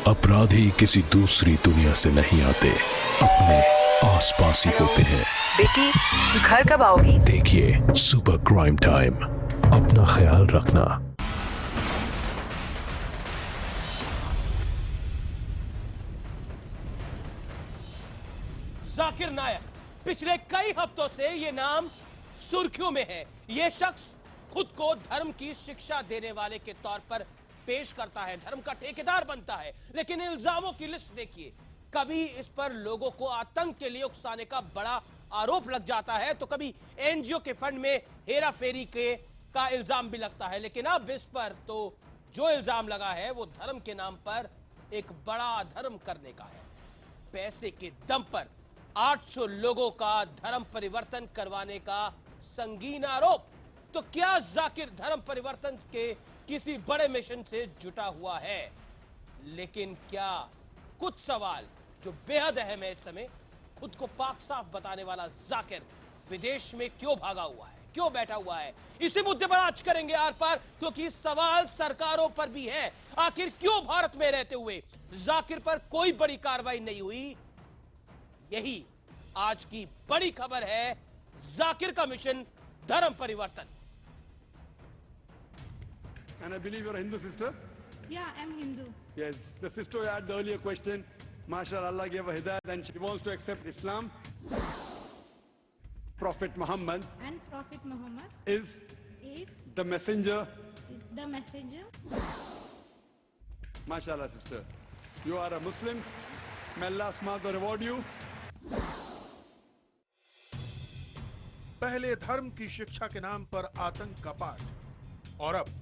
अपराधी किसी दूसरी दुनिया से नहीं आते, अपने आसपास ही होते हैं। बेटी, घर कब आओगी? देखिए सुपर क्राइम टाइम। अपना ख्याल रखना। जाकिर नायक पिछले कई हफ्तों से ये नाम सुर्खियों में है। ये शख्स खुद को धर्म की शिक्षा देने वाले के तौर पर पेश करता है, धर्म का ठेकेदार बनता है, लेकिन इल्जामों की लिस्ट देखिए। कभी इस पर लोगों को आतंक के लिए उकसाने का बड़ा आरोप लग जाता है, तो कभी एनजीओ के फंड में हेरा फेरी का इल्जाम भी लगता है। लेकिन अब इस पर तो जो इल्जाम लगा है वो धर्म के नाम पर एक बड़ा धर्म करने का है। पैसे के दम पर 800 लोगों का धर्म परिवर्तन करवाने का संगीन आरोप। तो क्या जाकिर धर्म परिवर्तन के किसी बड़े मिशन से जुटा हुआ है? लेकिन क्या कुछ सवाल जो बेहद अहम है इस समय, खुद को पाक साफ बताने वाला जाकिर विदेश में क्यों भागा हुआ है, क्यों बैठा हुआ है? इसी मुद्दे पर आज करेंगे आर पार, क्योंकि सवाल सरकारों पर भी है। आखिर क्यों भारत में रहते हुए जाकिर पर कोई बड़ी कार्रवाई नहीं हुई? यही आज की बड़ी खबर है, जाकिर का मिशन धर्म परिवर्तन। And I believe you're a Hindu sister? Yeah, I'm Hindu. Yes. The sister who had the earlier question, MashaAllah, Allah gave her hidayat and she wants to accept Islam. Prophet Muhammad And Prophet Muhammad is is the messenger. the messenger. MashaAllah, sister. You are a Muslim. May Allah subhanahu reward you. पहले धर्म की शिक्षा के नाम पर आतंक का पाठ और अब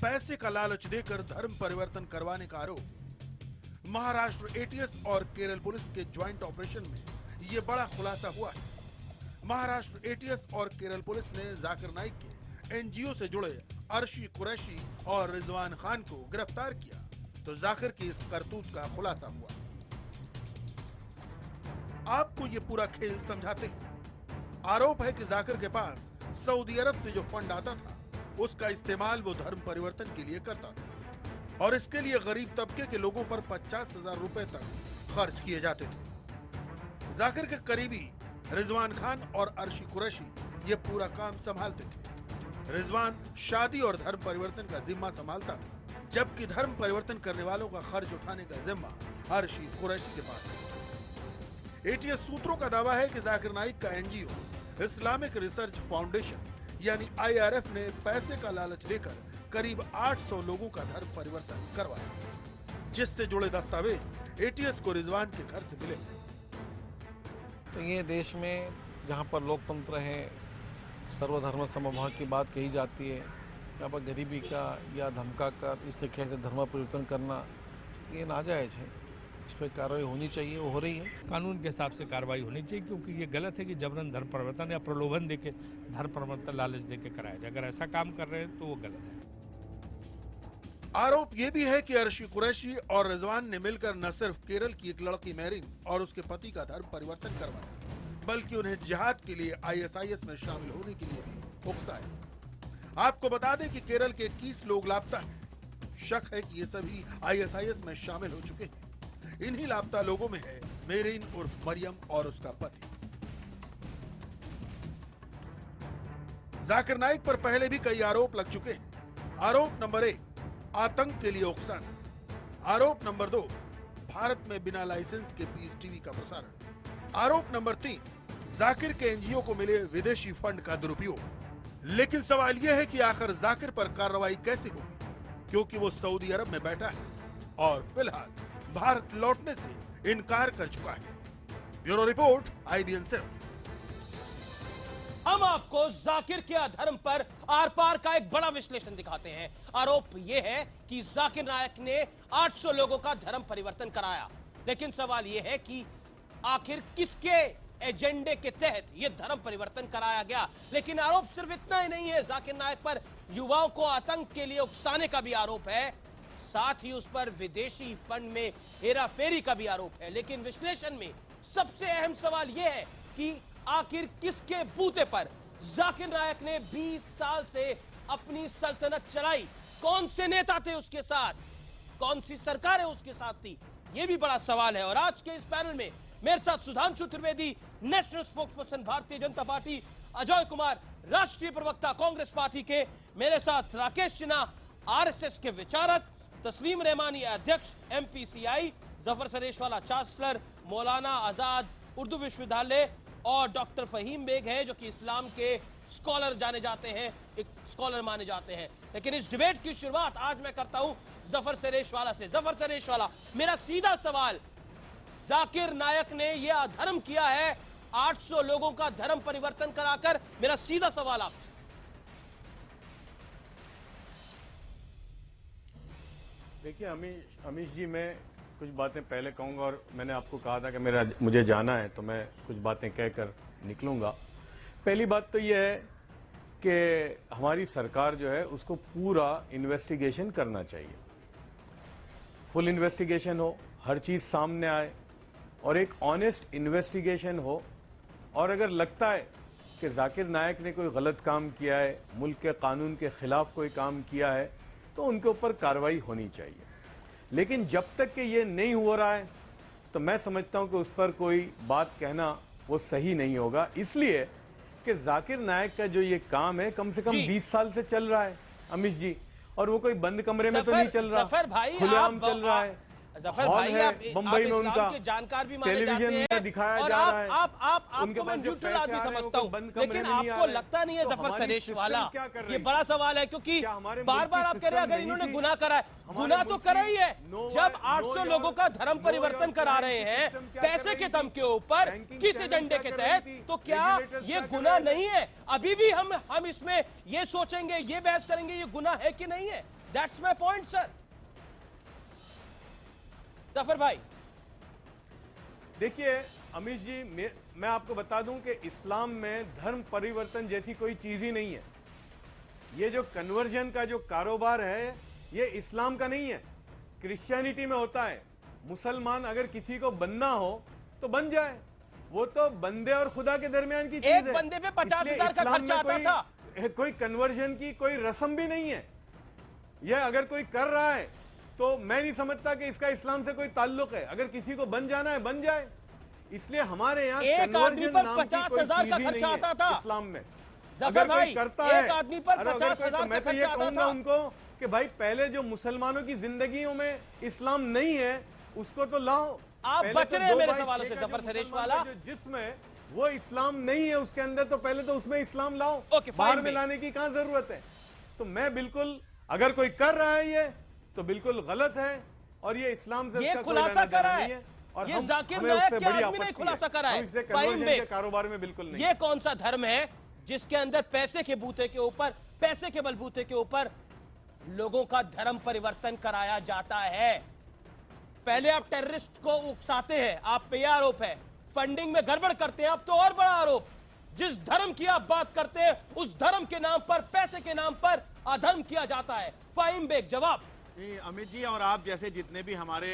पैसे का लालच देकर धर्म परिवर्तन करवाने का आरोप। महाराष्ट्र एटीएस और केरल पुलिस के ज्वाइंट ऑपरेशन में ये बड़ा खुलासा हुआ है। महाराष्ट्र एटीएस और केरल पुलिस ने जाकिर नाइक के एनजीओ से जुड़े अर्शी कुरैशी और रिजवान खान को गिरफ्तार किया, तो जाकिर की इस करतूत का खुलासा हुआ। आपको ये पूरा खेल समझाते हैं। आरोप है कि जाकिर के पास सऊदी अरब से जो फंड आता था उसका इस्तेमाल वो धर्म परिवर्तन के लिए करता था और इसके लिए गरीब तबके के लोगों पर 50,000 रुपए तक खर्च किए जाते थे। जाकिर के करीबी रिजवान खान और अर्शी कुरैशी ये पूरा काम संभालते थे। रिजवान शादी और धर्म परिवर्तन का जिम्मा संभालता था, जबकि धर्म परिवर्तन करने वालों का खर्च उठाने का जिम्मा अर्शी कुरैशी के पास था। एटीएस सूत्रों का दावा है कि जाकिर नाइक का एनजीओ इस्लामिक रिसर्च फाउंडेशन यानी आईआरएफ ने पैसे का लालच देकर करीब 800 लोगों का धर्म परिवर्तन करवाया, जिससे जुड़े दस्तावेज एटीएस को रिजवान के घर से मिले। तो ये देश में जहाँ पर लोकतंत्र है, सर्वधर्म समभाव की बात कही जाती है, यहाँ पर गरीबी का या धमका कर इस तरीके से धर्म परिवर्तन करना ये नाजायज है। इस पर कार्रवाई होनी चाहिए, वो हो रही है। कानून के हिसाब से कार्रवाई होनी चाहिए, क्योंकि ये गलत है कि जबरन धर्म परिवर्तन या प्रलोभन देके धर्म परिवर्तन लालच देके कराया जाए। अगर ऐसा काम कर रहे हैं तो वो गलत है। आरोप ये भी है कि अर्शी कुरैशी और रिजवान ने मिलकर न सिर्फ केरल की एक लड़की मैरिन और उसके पति का धर्म परिवर्तन करवाया, बल्कि उन्हें जिहाद के लिए आईएसआईएस में शामिल होने के लिए भी उकसाया। आपको बता दें कि केरल के 21 लोग लापता हैं। शक है कि ये सभी आईएसआईएस में शामिल हो चुके हैं। इन्हीं लापता लोगों में है मेरिन उर्फ मरियम और उसका पति। जाकिर नाइक पर पहले भी कई आरोप लग चुके हैं। आरोप नंबर 1, आतंक के लिए उकसाना। आरोप नंबर 2, भारत में बिना लाइसेंस के पीस टीवी का प्रसारण। आरोप नंबर 3, जाकिर के एनजीओ को मिले विदेशी फंड का दुरुपयोग। लेकिन सवाल यह है कि आखिर जाकिर पर कार्रवाई कैसे होगी, क्योंकि वो सऊदी अरब में बैठा है और फिलहाल भारत लौटने से इनकार कर चुका है। Bureau report, IBN 7। हम आपको जाकिर के अधर्म पर आर पार का एक बड़ा विश्लेषण दिखाते हैं। आरोप यह है कि जाकिर नायक ने 800 लोगों का धर्म परिवर्तन कराया, लेकिन सवाल यह है कि आखिर किसके एजेंडे के तहत यह धर्म परिवर्तन कराया गया। लेकिन आरोप सिर्फ इतना ही नहीं है, जाकिर नायक पर युवाओं को आतंक के लिए उकसाने का भी आरोप है, साथ ही उस पर विदेशी फंड में हेराफेरी का भी आरोप है। लेकिन विश्लेषण में सबसे अहम सवाल यह है कि आखिर किसके बूते पर जाकिर नायक ने 20 साल से अपनी सल्तनत चलाई, कौन से नेता थे उसके साथ, कौन सी सरकार है उसके साथ थी, ये भी बड़ा सवाल है। और आज के इस पैनल में मेरे साथ Sudhanshu Trivedi, national spokesperson Bharatiya Janata party, Ajay Kumar, राष्ट्रीय प्रवक्ता कांग्रेस पार्टी के, मेरे साथ राकेश सिन्हा, आरएसएस के विचारक, तस्लीम रहमानी अध्यक्ष एमपीसीआई, जफर सरेशवाला चांसलर, मौलाना आजाद उर्दू विश्वविद्यालय, और डॉक्टर फहीम बेग है जो कि इस्लाम के स्कॉलर जाने जाते हैं, एक स्कॉलर माने जाते हैं। लेकिन इस डिबेट की शुरुआत आज मैं करता हूं जफर सरेशवाला से। जफर सरेशवाला, मेरा सीधा सवाल, जाकिर नायक ने यह अधर्म किया है 800 लोगों का धर्म परिवर्तन कराकर, मेरा सीधा सवाल आपसे। देखिए अमीश जी, मैं कुछ बातें पहले कहूंगा और मैंने आपको कहा था कि मुझे जाना है तो मैं कुछ बातें कहकर निकलूंगा। पहली बात तो यह है कि हमारी सरकार जो है उसको पूरा इन्वेस्टिगेशन करना चाहिए, फुल इन्वेस्टिगेशन हो, हर चीज सामने आए और एक ऑनेस्ट इन्वेस्टिगेशन हो। और अगर लगता है कि जाकिर नायक ने कोई गलत काम किया है, मुल्क के कानून के खिलाफ कोई काम किया है, तो उनके ऊपर कार्रवाई होनी चाहिए। लेकिन जब तक कि ये नहीं हो रहा है तो मैं समझता हूं कि उस पर कोई बात कहना वो सही नहीं होगा, इसलिए कि जाकिर नायक का जो ये काम है कम से कम 20 साल से चल रहा है अमीश जी, और वो कोई बंद कमरे में तो नहीं चल रहा, खुलेआम चल रहा है। जफर भाई, आप बम्बई में उनका के जानकार भी माने जाते टेलीविजन हैं में दिखाया और जा रहा है। आपको मैं न्यूट्रल आदमी समझता हूं, लेकिन आपको लगता नहीं है जफर सरेशवाला, ये बड़ा सवाल है, क्योंकि बार बार आप कह रहे हैं अगर इन्होंने गुनाह करा है, गुनाह तो करा ही है। जब 800 लोगों का धर्म परिवर्तन करा रहे हैं पैसे के दम के ऊपर, किस एजेंडे के तहत, तो क्या ये गुनाह नहीं है? अभी भी हम इसमें ये सोचेंगे, ये बहस करेंगे ये गुनाह है कि नहीं है? That's my point sir. Zafar भाई देखिए अमीश जी, मैं आपको बता दूं कि इस्लाम में धर्म परिवर्तन जैसी कोई चीज ही नहीं है। ये जो कन्वर्जन का जो कारोबार है ये इस्लाम का नहीं है, क्रिश्चियनिटी में होता है। मुसलमान अगर किसी को बनना हो तो बन जाए, वो तो बंदे और खुदा के दरमियान की चीज है। एक बंदे पे 50,000 का खर्चा आता था। कोई कन्वर्जन की कोई रस्म भी नहीं है। यह अगर कोई कर रहा है तो मैं नहीं समझता कि इसका इस्लाम से कोई ताल्लुक है। अगर किसी को बन जाना है बन जाए, इसलिए हमारे यहाँ एक आदमी पर 50,000 का खर्चा आता था इस्लाम में। जफर भाई, करता एक आदमी पर 50,000 का खर्चा आता था। उनको कि भाई पहले जो मुसलमानों की जिंदगियों में इस्लाम नहीं है उसको तो लाओ। आप बच रहे हैं मेरे सवालों से जफर सरेशवाला, जिसमें वो इस्लाम नहीं है उसके अंदर, तो पहले तो उसमें इस्लाम लाओ। बाहर में लाने की कहां जरूरत है? तो मैं बिल्कुल, अगर कोई कर रहा है ये तो बिल्कुल गलत है और ये इस्लाम से ये खुलासा करा है, और ये जाकिर नायक के आदमी ने खुलासा करा है। फहीम बेग कारोबार में बिल्कुल नहीं। ये कौन सा धर्म है जिसके अंदर पैसे के बूते के ऊपर, पैसे के बलबूते के ऊपर लोगों का धर्म परिवर्तन कराया जाता है? पहले आप टेररिस्ट को उकसाते हैं, आप पे आरोप है, फंडिंग में गड़बड़ करते हैं, अब तो और बड़ा आरोप, जिस धर्म की आप बात करते हैं उस धर्म के नाम पर, पैसे के नाम पर अधर्म किया जाता है। फहीम बेग, जवाब। अमित जी और आप जैसे जितने भी हमारे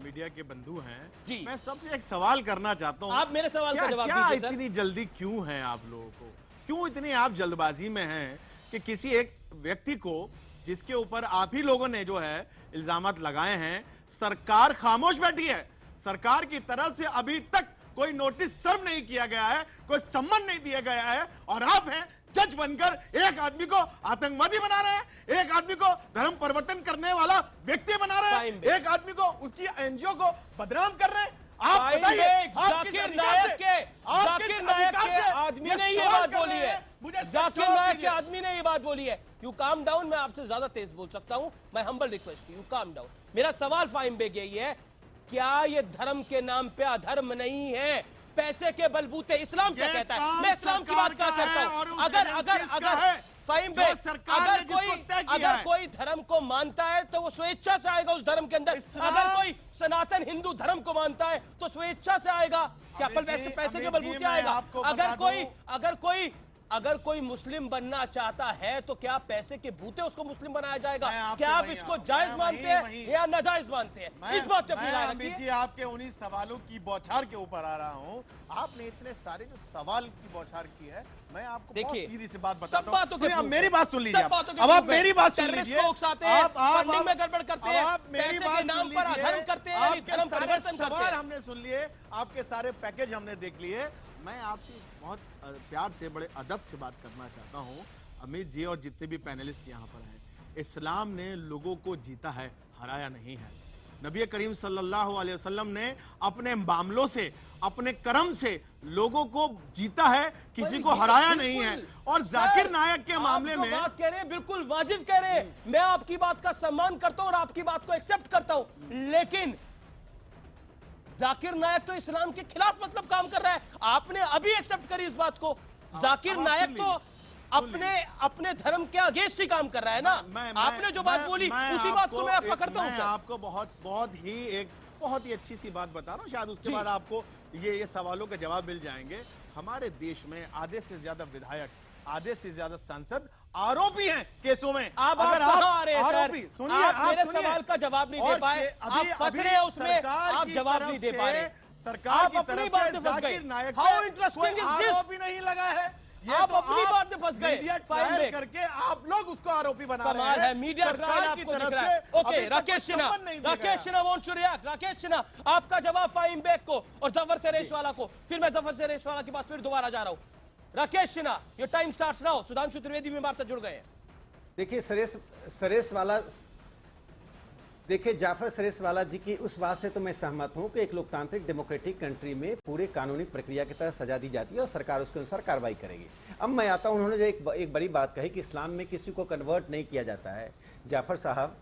मीडिया के बंधु हैं जी, मैं सबसे एक सवाल करना चाहता हूं। आप मेरे सवाल का जवाब दीजिए। क्या इतनी जल्दी क्यों है आप लोगों को? क्यों इतनी आप जल्दबाजी में हैं कि किसी एक व्यक्ति को, जिसके ऊपर आप ही लोगों ने जो है इल्जामात लगाए हैं, सरकार खामोश बैठी है। सरकार की तरफ से अभी तक कोई नोटिस सर्व नहीं किया गया है, कोई सम्मान नहीं दिया गया है, और आप हैं जज बनकर एक आदमी को आतंकवादी बना रहे हैं, एक आदमी को धर्म परिवर्तन करने वाला व्यक्ति बना रहे हैं, एक आदमी को, उसकी एनजीओ को बदनाम कर रहे हैं। आप बताइए, जाकिर नायक के आदमी ने ये बात बोली है, जाकिर नायक के आदमी ने ये बात बोली है। यू काम डाउन, मैं आपसे ज्यादा तेज बोल सकता हूं, मैं humble request you calm down. मेरा सवाल फहीम बेग यही है, क्या ये धर्म के नाम पे अधर्म नहीं है? पैसे के बलबूते इस्लाम क्या कहता है? मैं इस्लाम की बात क्या करता हूं? अगर फहीम बेग, अगर कोई धर्म को मानता है तो वो स्वेच्छा से आएगा उस धर्म के अंदर। अगर कोई सनातन हिंदू धर्म को मानता है तो स्वेच्छा से आएगा, क्या पैसे के बलबूते आएगा? अगर कोई अगर कोई मुस्लिम बनना चाहता है तो क्या पैसे के बूते उसको मुस्लिम बनाया जाएगा? मैं आपसे क्या आप वहीं इसको आऊं। जायज मैं मानते वहीं- हैं या नाजायज मानते हैं? इस बात पे अपनी राय अमित रखिए। जी आपके उन्हीं सवालों की बौछार के ऊपर आ रहा हूं। आपने इतने सारे जो सवाल की बौछार की है, मैं आपको बहुत देखिए, सीधी सी बात सब बताता बातों के हूं। आप proof मेरी है। बात सुन लीजिए। सब बातों के अब आप proof है। मेरी बात सुन टेररिस्ट लीजिए। को उकसाते हैं, फंडिंग में गड़बड़ करते हैं, आप मेरी पैसे बात के नाम सुन पर लीजिए। अधर्म करते हैं, यानी आपके धर्म सारे परिवर्तन करते सवाल हैं। हमने सुन लिए, आपके सारे पैकेज हमने देख लिए। मैं आपसे बहुत प्यार से, बड़े अदब से बात करना चाहता हूं। अमित जी और जितने भी पैनलिस्ट यहाँ पर हैं, इस्लाम ने लोगों को जीता है, हराया नहीं है। नबी करीम सल्लल्लाहु अलैहि वसल्लम ने अपने मामलों से, अपने कर्म से लोगों को जीता है, किसी को हराया नहीं है। और जाकिर नायक के मामले में बात कह रहे हैं, बिल्कुल वाजिब कह रहे हैं। मैं आपकी बात का सम्मान करता हूं और आपकी बात को एक्सेप्ट करता हूं, लेकिन जाकिर नायक तो इस्लाम के खिलाफ मतलब काम कर रहा है। आपने अभी एक्सेप्ट करी इस बात को। जाकिर आप नायक सुन तो अपने धर्म के अगेंस्ट ही काम कर रहा है ना। आपने जो बात बोली उसी बात को मैं पकड़ता हूं। मैं आपको बहुत ही अच्छी सी बात बता रहा हूं। शायद उसके बाद आपको ये सवालों के जवाब मिल जाएंगे। हमारे देश में आधे से ज्यादा विधायक, आधे से ज्यादा सांसद आरोपी हैं केसों में। अगर आप आ रहे हैं आरोपी, सर, सुनिए, आप मेरे सुनिए। सवाल का जवाब नहीं दे और पाए, आप फंस रहे हैं उसमें, आप जवाब नहीं दे पा रहे। सरकार आप की अपनी तरफ बात से में फंस गए। जाकिर नायक How पे interesting कोई is this? आरोपी नहीं लगा है। ये आप तो अपनी बात में फंस गए। Media Fine trial break। करके आप लोग उसको आरोपी बना रहे हैं। कमाल है, मीडिया सरकार ट्रायल की आपको तरफ दिख रहा से है। ओके, अभी तक राकेश कोई सिन्हा, संबंध नहीं दिया Rakesh Sinha wants to react. Rakesh Sinha, आपका जवाब फाइम बेग को और जफर सेरेशवाला को। फिर मैं जफर सेरेशवाला के पास फिर दोबारा जा रहा हूं। Rakesh Sinha, your time starts now. Sudhanshu Trivedi भी हमारे साथ जुड़ गए हैं। देखिए देखिए जाफर सरेशवाला जी की उस बात से तो मैं सहमत हूं कि एक लोकतांत्रिक डेमोक्रेटिक कंट्री में पूरे कानूनी प्रक्रिया की तरह सजा दी जाती है और सरकार उसके अनुसार कार्रवाई करेगी। अब मैं आता हूं, उन्होंने जो एक बड़ी बात कही कि इस्लाम में किसी को कन्वर्ट नहीं किया जाता है। जाफर साहब,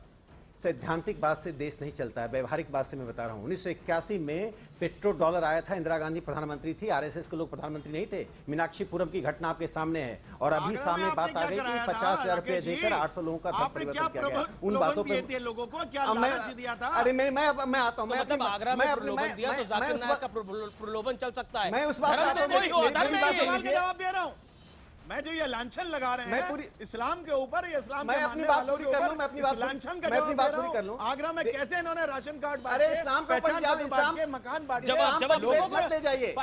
सैद्धांतिक बात से देश नहीं चलता है, व्यवहारिक बात से मैं बता रहा हूँ। 1981 में पेट्रो डॉलर आया था, इंदिरा गांधी प्रधानमंत्री थी, आरएसएस के लोग प्रधानमंत्री नहीं थे। मीनाक्षीपुरम की घटना आपके सामने है और अभी सामने बात आ गई कि 50,000 रुपए देकर 800 लोगों का धर्म परिवर्तन किया गया। उन बातों पे लोगों को क्या लालच दिया था? अरे मैं आता हूँ। मतलब आगरा में प्रलोभन दिया तो जाकिर नायक का प्रलोभन चल सकता है। मैं उस बात धर्म तो कोई हो, धर्म नहीं है। जवाब दे रहा हूँ। मैं जो ये लांछन लगा रहे हैं इस्लाम के ऊपर, इस्लाम के मानने वालों के ऊपर, मैं अपनी बात लांछन का जवाब दे रहा हूं। आगरा में कैसे इन्होंने राशन कार्ड बांटे, अरे इस्लाम के ऊपर बांट के मकान बांटे, जवाब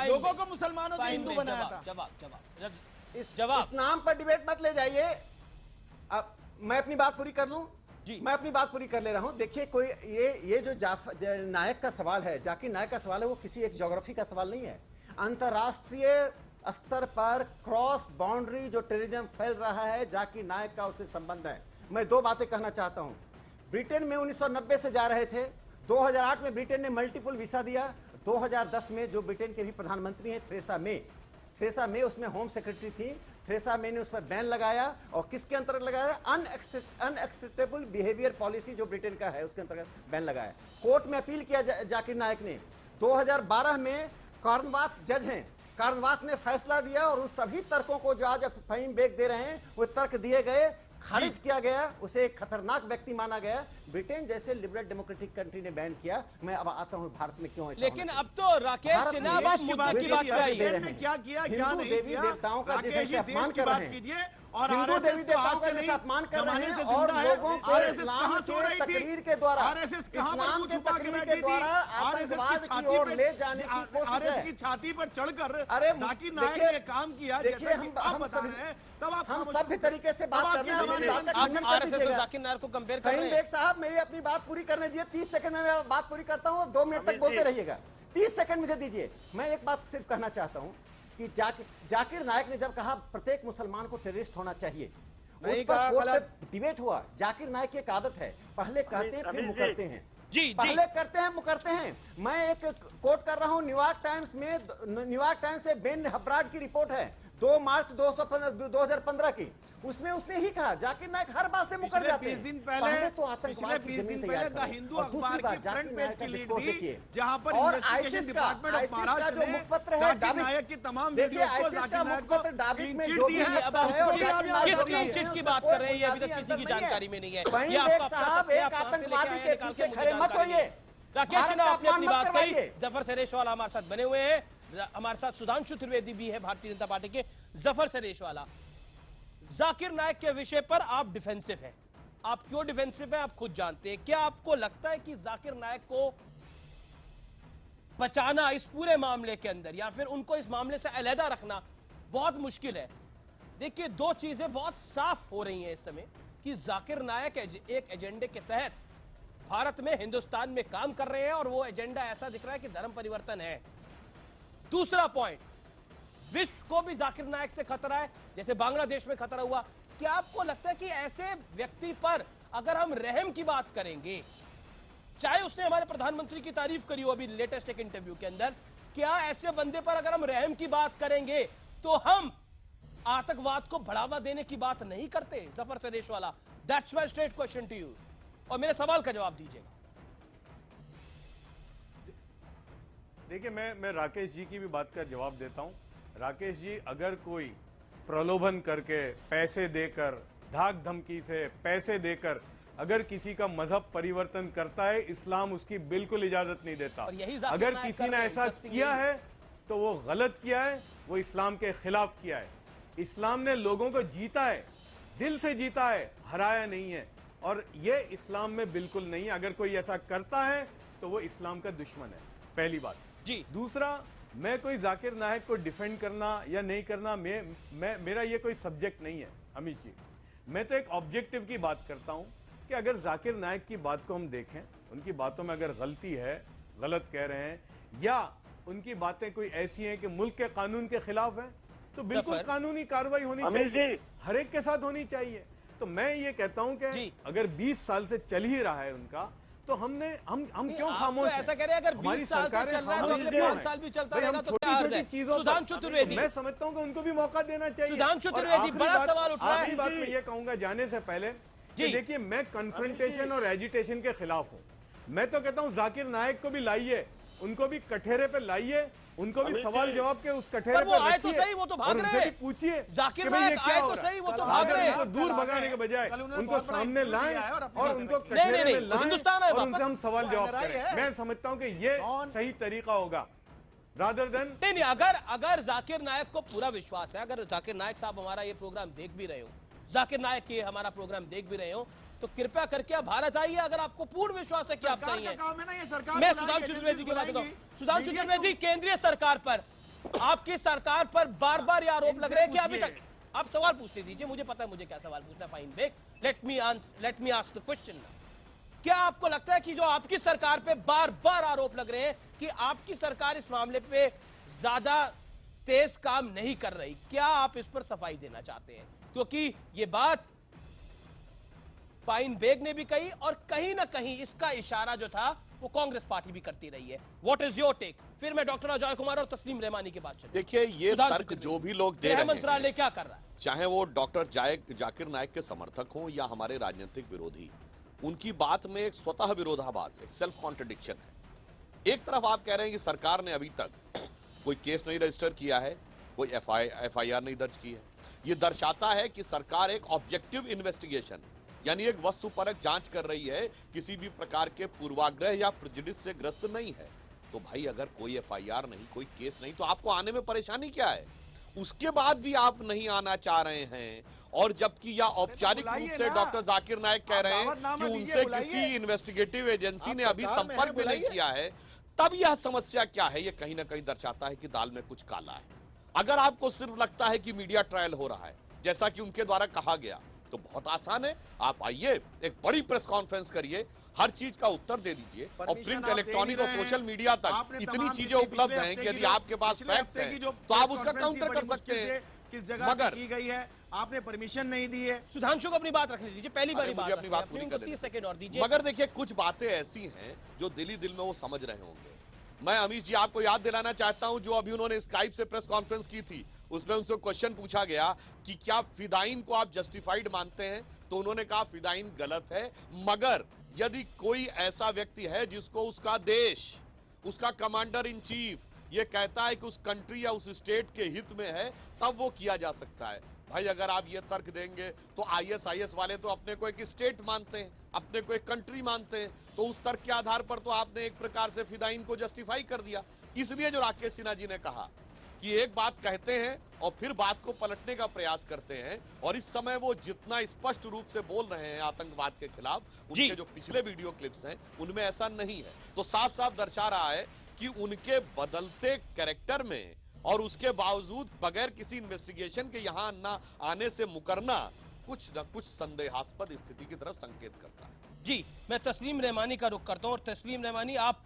लोगों को मुसलमानों से हिंदू बनाया था। जवाब इस्लाम पर डिबेट मत ले जाइए। अब मैं अपनी बात पूरी कर लूं जी, मैं अपनी बात पूरी कर ले रहा हूं। देखिए, कोई ये जो नायक का सवाल है, जाकिर नायक का सवाल है, वो किसी एक ज्योग्राफी का सवाल नहीं है। अंतरराष्ट्रीय स्तर पर क्रॉस बाउंड्री जो टेररिज्म फैल रहा है, जाकिर नायक का उससे संबंध है। मैं दो बातें कहना चाहता हूं। ब्रिटेन में 1990 से जा रहे थे, 2008 में ब्रिटेन ने मल्टीपल वीसा दिया। 2010 में जो ब्रिटेन के भी प्रधानमंत्री हैं थेरेसा मे उसमें होम सेक्रेटरी थी। थेरेसा मे ने उस पर बैन लगाया और किसके अंतर्गत लगाया? अनएक्सेप्टेबल बिहेवियर पॉलिसी जो ब्रिटेन का है उसके अंतर्गत बैन लगाया। कोर्ट में अपील किया जाकिर नायक ने। 2012 में कॉर्नवाथ जज हैं, कॉर्नवाथ ने फैसला दिया और उन सभी तर्कों को जो आज फाहीम बेग दे रहे हैं वो तर्क दिए गए, खारिज किया गया, उसे एक खतरनाक व्यक्ति माना गया। ब्रिटेन जैसे लिबरल डेमोक्रेटिक कंट्री ने बैन किया। मैं अब आता हूं भारत में क्यों ऐसा। लेकिन अब तो राकेश सिन्हा आप मुद्दे की बात क्या किया, क्या नहीं देवी किया, देवताओं का जैसे अपमान कर रहे हैं, और हिंदू देवी देवताओं का जैसे अपमान कर रहे हैं और लोगों को इस्लाम के तकरीर के द्वारा, इस्लाम के तकरीर के द्वारा आतंकवाद की ओर ले जाने की कोशिश है। की छाती पर चढ़कर अरे जाकिर नायक ने काम किया। देखिए, हम सभ्य तरीके से बात कर रहे हैं। आरएसएस और जाकिर नायक को कंपेयर कर रहे हैं। बेग साहब, मेरी अपनी बात पूरी करने दीजिए। 30 सेकंड में मैं बात पूरी करता हूँ, 2 मिनट तक बोलते रहिएगा। 30 सेकंड मुझे दीजिए। मैं एक बात सिर्फ कहना चाहता हूँ कि जाकिर नायक ने जब कहा प्रत्येक मुसलमान को टेररिस्ट होना चाहिए, उस पर कोर्ट में डिबेट हुआ। जाकिर नायक की एक आदत है, पहले कहते फिर मुकरते हैं। पहले करते हैं मुकरते हैं। मैं एक कोट कर रहा हूं, न्यूयॉर्क टाइम्स से बेन हब्राड की रिपोर्ट है 2 मार्च 2015 की। उसमें उसने ही कहा जाकिर नायक हर बात से मुकर जाते हैं। 20 दिन पहले तो आतंकवाद की जमीन तैयार द हिंदू और अखबार दूसरी बात की फ्रंट जाकिर पेज नायक की का लीड डिस्कोर्स थी, देखिए, जहां पर और इन्वेस्टिगेशन आईसिस डिपार्टमेंट ऑफ का महाराष्ट्र जो ने मुखपत्र है जाकिर डाबिक, नायक की तमाम देखिए वीडियोस को आईसिस जाकिर का नायक को मुखपत्र डाबिक में क्लीन जो चिट भी दी है। आता है और जाकिर नायक किस को क्लीन दिया चिट की है, बात कर रहे हैं, ये अभी तक कोई किसी की बुनियादी जानकारी में नहीं है। फाहीम ये बेग आपका साहब तथ्य एक आप कहां से लेके आतंकवादी आए के हैं, निकाल पीछे के खड़े मुझे मत जानकारी होइए। नहीं। राकेश भारत सिन्हा का आपने अपनी अपमान बात मत कही। करवाइए। जफर सेरेशवाला हमारे साथ बने हुए हैं, हमारे साथ सुधांशु त्रिवेदी भी है भारतीय जनता पार्टी के। जफर सरेशवाला, जाकिर नायक के विषय पर आप डिफेंसिव हैं। आप क्यों डिफेंसिव हैं आप खुद जानते हैं। क्या आपको लगता है कि जाकिर नायक को बचाना इस पूरे मामले के अंदर या फिर उनको इस मामले से अलहदा रखना बहुत मुश्किल है? देखिए, दो चीजें बहुत साफ हो रही हैं इस समय कि जाकिर नायक एक एजेंडे के तहत भारत में, हिंदुस्तान में काम कर रहे हैं और वो एजेंडा ऐसा दिख रहा है कि धर्म परिवर्तन है। दूसरा पॉइंट, विश्व को भी जाकिर नायक से खतरा है, जैसे बांग्लादेश में खतरा हुआ। क्या आपको लगता है कि ऐसे व्यक्ति पर अगर हम रहम की बात करेंगे, चाहे उसने हमारे प्रधानमंत्री की तारीफ करी हो अभी लेटेस्ट एक इंटरव्यू के अंदर, क्या ऐसे बंदे पर अगर हम रहम की बात करेंगे तो हम आतंकवाद को बढ़ावा देने की बात नहीं करते? Zafar Sareshwala, that's my straight question to you, और मेरे सवाल का जवाब दीजिएगा। देखिए, मैं राकेश जी की भी बात का जवाब देता हूं। राकेश जी, अगर कोई प्रलोभन करके, पैसे देकर, धाक धमकी से पैसे देकर अगर किसी का मजहब परिवर्तन करता है, इस्लाम उसकी बिल्कुल इजाजत नहीं देता। अगर किसी ने ऐसा किया है तो वो गलत किया है, वो इस्लाम के खिलाफ किया है। इस्लाम ने लोगों को जीता है, दिल से जीता है, हराया नहीं है, और ये इस्लाम में बिल्कुल नहीं है। अगर कोई ऐसा करता है तो वो इस्लाम का दुश्मन है, पहली बात जी। दूसरा, मैं कोई जाकिर नायक को डिफेंड करना या नहीं करना, मेरा ये कोई सब्जेक्ट नहीं है अमित जी। मैं तो एक ऑब्जेक्टिव की बात करता हूं कि अगर जाकिर नायक की बात को हम देखें, उनकी बातों में अगर गलती है, गलत कह रहे हैं, या उनकी बातें कोई ऐसी हैं कि मुल्क के कानून के खिलाफ है, तो बिल्कुल कानूनी कार्रवाई होनी चाहिए, हर एक के साथ होनी चाहिए। तो मैं ये कहता हूं कि अगर 20 साल से चल ही रहा है उनका, तो हम क्यों खामोश हैं? ऐसा कह रहे हैं, अगर 20 साल से चल रहा है तो अगले 5 साल भी चलता रहेगा तो क्या अर्थ है? सुधांशु त्रिवेदी, मैं समझता हूं कि उनको भी मौका देना चाहिए। सुधांशु त्रिवेदी, बड़ा सवाल उठ रहा है। आखिरी बात मैं ये कहूंगा जाने से पहले कि देखिए, मैं कन्फ्रंटेशन और एजिटेशन के खिलाफ हूं। मैं तो कहता हूं जाकिर नायक को भी लाइए, उनको भी कठेरे पे लाइए, उनको भी सवाल जवाब के उस कठेरे पे आए तो सही, वो तो भाग रहे हैं। पूछिए, जाकिर नायक आए तो सही, वो तो भाग रहे हैं। दूर भगाने के बजाय उनको सामने लाएं और उनको कठेरे में लाएं और उनसे हम सवाल जवाब करें। मैं समझता हूं कि ये सही तरीका होगा, रादर देन नहीं। अगर जाकिर नायक को पूरा विश्वास है, अगर जाकिर नायक साहब हमारा ये प्रोग्राम देख भी रहे हो, जाकिर नायक ये हमारा प्रोग्राम देख भी रहे हो, तो कृपया करके आप भारत आइए अगर आपको पूर्ण विश्वास है कि आप सही हैं। मैं सुधांशु त्रिवेदी की बात बताऊं। सुधांशु त्रिवेदी, केंद्रीय सरकार पर, आपकी सरकार पर बार बार ये आरोप लग रहे हैं कि अभी तक आप सवाल पूछते दीजिए, मुझे पता है मुझे क्या सवाल पूछना है। Fine back, let me ask the question. क्या आपको लगता है कि जो आपकी सरकार पे बार बार आरोप लग रहे हैं कि आपकी सरकार इस मामले पे ज्यादा तेज काम नहीं कर रही, क्या आप इस पर सफाई देना चाहते हैं? क्योंकि ये बात फाइन बेग ने भी कही और कहीं ना कहीं इसका इशारा जो था वो कांग्रेस पार्टी भी करती रही है। What is your take? फिर मैं डॉक्टर अजय कुमार और तस्लीम रहमानी के बात। देखिए, ये तर्क जो भी लोग दे रहे हैं, मंत्रालय क्या कर रहा है, चाहे वो डॉक्टर जाकिर नायक के समर्थक हों या हमारे राजनीतिक विरोधी, उनकी बात में एक स्वतः विरोधाभास, एक सेल्फ कॉन्ट्रडिक्शन है। एक तरफ आप कह रहे हैं कि सरकार ने अभी तक कोई केस नहीं रजिस्टर किया है, कोई FIR नहीं दर्ज की है। ये दर्शाता है कि सरकार एक ऑब्जेक्टिव इन्वेस्टिगेशन, यानी एक वस्तुपरक जांच कर रही है, किसी भी प्रकार के पूर्वाग्रह या प्रेजुडिस से ग्रस्त नहीं है। तो भाई, अगर कोई FIR नहीं, कोई केस नहीं, तो आपको आने में परेशानी क्या है? उसके बाद भी आप नहीं आना चाह रहे हैं, और जबकि यह औपचारिक रूप से डॉक्टर जाकिर नायक कह रहे हैं कि उनसे किसी इन्वेस्टिगेटिव एजेंसी ने अभी संपर्क भी नहीं किया है, तब यह समस्या क्या है? यह कहीं ना कहीं दर्शाता है कि दाल में कुछ काला है। अगर आपको सिर्फ लगता है कि मीडिया ट्रायल हो रहा है, जैसा कि उनके द्वारा कहा गया, तो बहुत आसान है, आप आइए, एक बड़ी प्रेस कॉन्फ्रेंस करिए, हर चीज का उत्तर दे दीजिए, और प्रिंट, इलेक्ट्रॉनिक और सोशल मीडिया तक इतनी चीजें उपलब्ध हैं कि यदि आपके पास फैक्ट्स हैं तो आप उसका काउंटर कर सकते हैं। किस जगह से की गई है, आपने परमिशन नहीं दी है। सुधांशु को अपनी बात रखने दीजिए, पहली बार मुझे अपनी बात पूरी कर 30 सेकंड और दीजिए। मगर देखिए, कुछ बातें ऐसी हैं जो दिल ही दिल में वो समझ रहे होंगे। मैं अमीश जी आपको याद दिलाना चाहता हूं, जो अभी उन्होंने स्काइप से प्रेस कॉन्फ्रेंस की थी, उसमें उनसे क्वेश्चन पूछा गया कि क्या फिदाइन को आप जस्टिफाइड मानते हैं, तो उन्होंने कहा फिदाइन गलत है, मगर यदि कोई ऐसा व्यक्ति है जिसको उसका देश, उसका कमांडर इन चीफ ये कहता है कि उस कंट्री या उस स्टेट के हित में है, तब वो किया जा सकता है। भाई, अगर आप ये तर्क देंगे तो ISIS वाले तो अपने को एक स्टेट मानते हैं, अपने को एक कंट्री मानते हैं, तो उस तर्क के आधार पर तो आपने एक प्रकार से फिदाइन को जस्टिफाई कर दिया। इसलिए जो राकेश सिन्हा जी ने कहा कि एक बात कहते हैं और फिर बात को पलटने का प्रयास करते हैं, और इस समय वो जितना स्पष्ट रूप से बोल रहे हैं आतंकवाद के खिलाफ, उनके जो पिछले वीडियो क्लिप्स हैं उनमें ऐसा नहीं है। तो साफ साफ दर्शा रहा है कि उनके बदलते कैरेक्टर में और उसके बावजूद बगैर किसी इन्वेस्टिगेशन के यहां ना आने से मुकरना कुछ न कुछ संदेहास्पद स्थिति की तरफ संकेत करता है। जी, मैं तस्लीम रहमानी का रुख करता हूं। और तस्लीम रहमानी, आप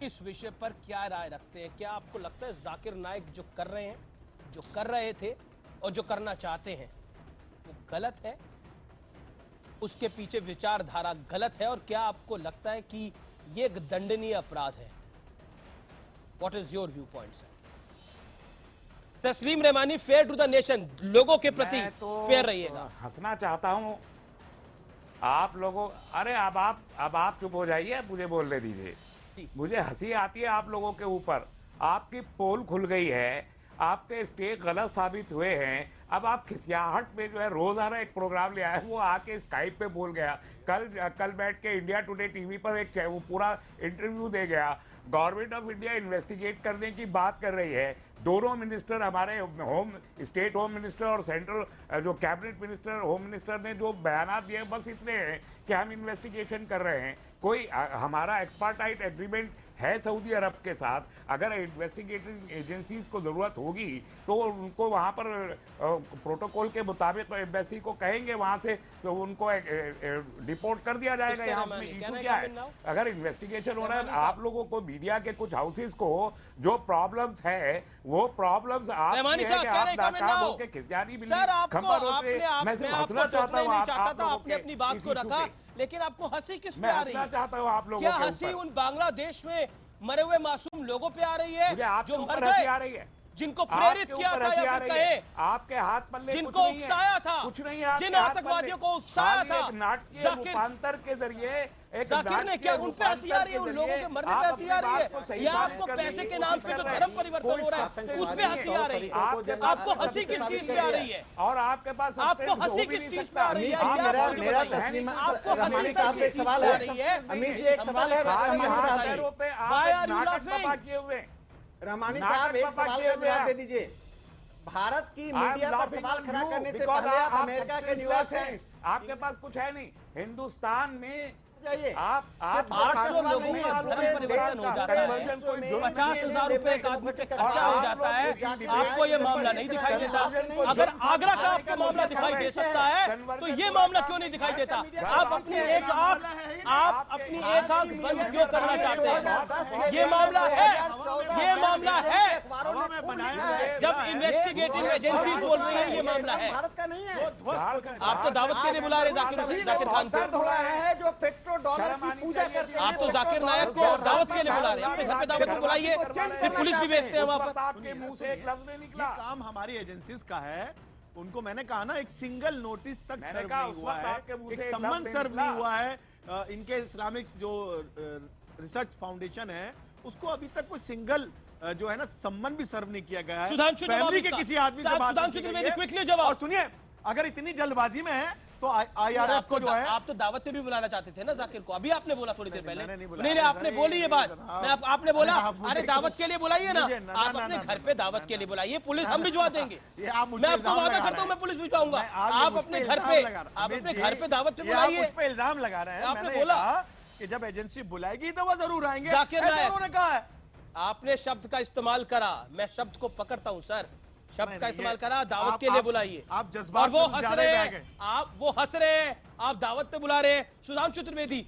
इस विषय पर क्या राय रखते हैं? क्या आपको लगता है जाकिर नाइक जो कर रहे हैं, जो कर रहे थे और जो करना चाहते हैं, वो गलत है? उसके पीछे विचारधारा गलत है? और क्या आपको लगता है कि ये एक दंडनीय अपराध है? What is your view point sir? Tasleem Rahmani, fair to the nation, लोगों के प्रति फेयर रहिएगा। हंसना चाहता हूं आप लोगों, अरे अब आप चुप हो जाइए, मुझे बोलने दीजिए। मुझे हंसी आती है आप लोगों के ऊपर। आपकी पोल खुल गई है, आपके स्टेक गलत साबित हुए हैं, अब आप खिसियाहट में जो है रोजाना एक प्रोग्राम ले आए, वो आके स्काइप पे बोल गया, कल बैठ के इंडिया टुडे टीवी पर एक वो पूरा इंटरव्यू दे गया। गवर्नमेंट ऑफ इंडिया इन्वेस्टिगेट करने की बात कर रही है। दोनों मिनिस्टर, हमारे स्टेट होम मिनिस्टर और सेंट्रल जो कैबिनेट मिनिस्टर, होम मिनिस्टर ने जो बयान दिए बस इतने हैं कि हम इन्वेस्टिगेशन कर रहे हैं। कोई हमारा एक्सपर्टाइट एग्रीमेंट है सऊदी अरब के साथ। अगर इन्वेस्टिगेटिंग एजेंसीज को जरूरत होगी तो उनको वहां पर प्रोटोकॉल के मुताबिक एम्बेसी को कहेंगे, वहां से तो उनको डिपोर्ट कर दिया जाएगा। यहाँ उसमें इशू क्या है? अगर इन्वेस्टिगेशन हो रहा है, आप लोगों को मीडिया के कुछ हाउसेस को जो प्रॉब्लम्स है वो प्रॉब्लम्स आपकी है कि आप नाकाम होकर खिसियानी बिल्ली खंबा रोक रहे हैं। मैं सिर्फ हंसना चाहता हूँ, आपने अपनी बात को रखा, लेकिन आपको हंसी किस पे आ रही है? मैं चाहता हूँ आप लोगों क्या हंसी उन बांग्लादेश में मरे हुए मासूम लोगों पे आ रही है जो मर गए, आ रही है, जिनको प्रेरित किया था, या फिर कहे आपके हाथ पल्ले जिनको उकसाया था, कुछ नहीं, जिन आतंकवादियों को उकसाया था, नाटकीय रूपांतर के जरिए जाकिर ने क्या उन पे हंसी आ रही है? उन लोगों के मरने पे हंसी आ रही है, या आपको पैसे के नाम पे जो धर्म परिवर्तन हो रहा है उस पे हंसी आ रही है? आपको हंसी किस चीज पे आ रही है? और आपके पास आपको हंसी किस चीज पे आ रही है? मेरा तस्लीम रहमानी साहब एक सवाल है, अमीर जी एक सवाल है, रहमानी साहब एक सवाल का जवाब दे दीजिए। भारत की मीडिया पर सवाल खड़ा करने से पहले आप अमेरिका के न्यूयॉर्क टाइम्स, आपके पास कुछ है नहीं। हिंदुस्तान में चाहिए आप भारत का सवाल नहीं है। परिवर्तन हो जाता है, 50,000 रुपए एक आदमी पे खर्चा हो जाता है, आपको ये मामला नहीं दिखाई देता। अगर आगरा का आपको मामला दिखाई दे सकता है तो ये मामला क्यों नहीं दिखाई देता? आप अपनी एक आंख बंद क्यों करना चाहते हैं? ये मामला है, ये मामला है। जब इन्वेस्टिगेटिव एजेंसीज बोल रही है ये मामला है। भारत का नहीं है। आप तो दावत के लिए बुला रहे जाकिर खान को, जो पेट्रोल डॉलर की पूजा करते हैं। आप तो जाकिर नायक को दावत के लिए बुला रहे हैं, अपने घर पे दावत में बुलाइए, फिर पुलिस भी भेजते हैं वहां पर। आपके मुंह से एक लफ्ज नहीं निकला। काम हमारी एजेंसीज का है। उनको मैंने कहा ना, एक सिंगल नोटिस तक सर्व नहीं हुआ है, एक सम्मन सर्व नहीं हुआ है। इनके इस्लामिक जो रिसर्च फाउंडेशन है उसको अभी तक कोई सिंगल जो है ना सम्मन भी सर्व नहीं किया गया है। फैमिली के किसी आदमी से बात क्विकली जवाब। और सुनिए, अगर इतनी जल्दबाजी में है तो IRF को जो है, आप तो दावत पे भी बुलाना चाहते थे ना जाकिर को, अभी आपने बोला थोड़ी देर पहले। नहीं, आपने बोली ये बात, आपने बोला अरे दावत के लिए बुलाइए ना, आप अपने घर पे दावत के लिए बुलाइए, पुलिस हम भिजवा देंगे। मैं आपको वादा करता हूँ मैं पुलिस भिजवाऊंगा। आप अपने घर पे दावत पे बुलाइए। उस पे इल्जाम लगा रहे हैं। आपने बोला कि जब एजेंसी बुलाएगी तो वो जरूर आएंगे, जाकिर उन्होंने कहा है। आपने शब्द का इस्तेमाल करा, मैं शब्द को पकड़ता हूँ सर, शब्द का इस्तेमाल करा, दावत के लिए बुलाइए। आप जज्बात, वो हंस रहे हैं, आप दावत पे बुला रहे हैं। सुधांशु त्रिवेदी,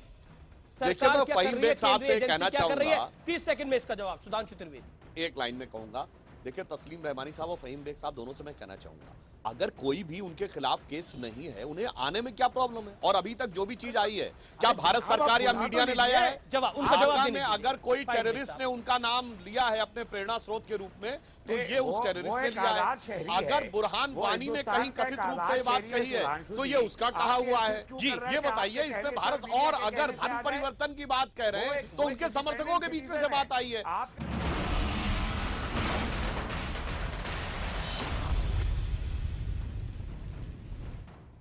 देखिए मैं फहीम बेग साहब से कहना चाहूंगा, 30 सेकंड में इसका जवाब। सुधांशु त्रिवेदी, एक लाइन में कहूंगा। देखिए तस्लीम रहमानी साहब और फहीम बेग साहब दोनों से मैं कहना चाहूंगा, अगर कोई भी उनके खिलाफ केस नहीं है, उन्हें आने में क्या प्रॉब्लम है? और अभी तक जो भी चीज आई है, क्या भारत सरकार या मीडिया ने लाया है? आगरा में अगर कोई टेररिस्ट ने उनका नाम लिया है अपने प्रेरणा स्रोत के रूप में, तो ये उस टेररिस्ट ने लिया है। अगर बुरहान वानी ने कहीं कथित रूप से ये बात कही है तो ये उसका कहा हुआ है। जी ये बताइए, इसमें भारत, और अगर धर्म परिवर्तन की बात कह रहे हैं तो उनके समर्थकों के बीच में से बात आई है।